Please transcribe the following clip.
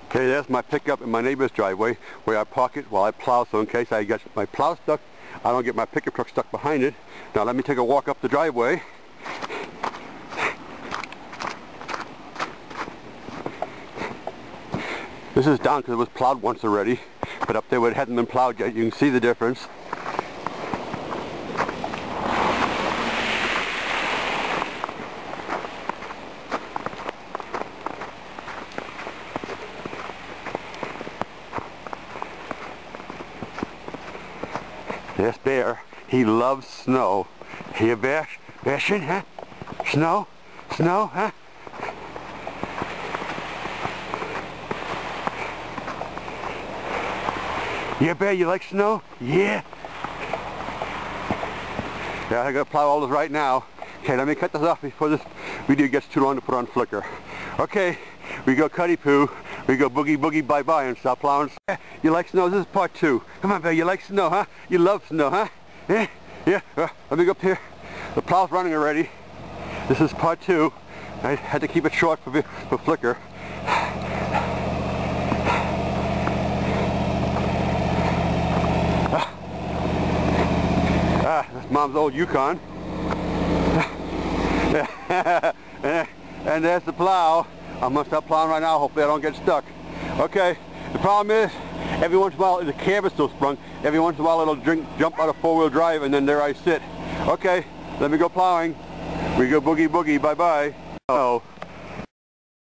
Okay, there's my pickup in my neighbor's driveway where I park it while I plow, so in case I get my plow stuck, I don't get my pickup truck stuck behind it. Now let me take a walk up the driveway. This is down because it was plowed once already, but up there where it hadn't been plowed yet, you can see the difference. This bear, he loves snow. Here, bear? Bearchen, huh? Snow? Snow, huh? Yeah, bear, you like snow? Yeah. Yeah, I gotta plow all this right now. Okay, let me cut this off before this video gets too long to put on Flickr. Okay, we go cutty poo. We go boogie boogie bye bye and stop plowing. You like snow? This is part 2. Come on, bear, you like snow, huh? You love snow, huh? Yeah, yeah. Let me go up here. The plow's running already. This is part 2. I had to keep it short for Flickr. That's Mom's old Yukon. And there's the plow. I'm going to stop plowing right now. Hopefully I don't get stuck. Okay, the problem is, every once in a while, the cab is still sprung. Every once in a while it'll jump out of 4-wheel drive, and then there I sit. Okay, let me go plowing. We go boogie boogie, bye bye. Oh.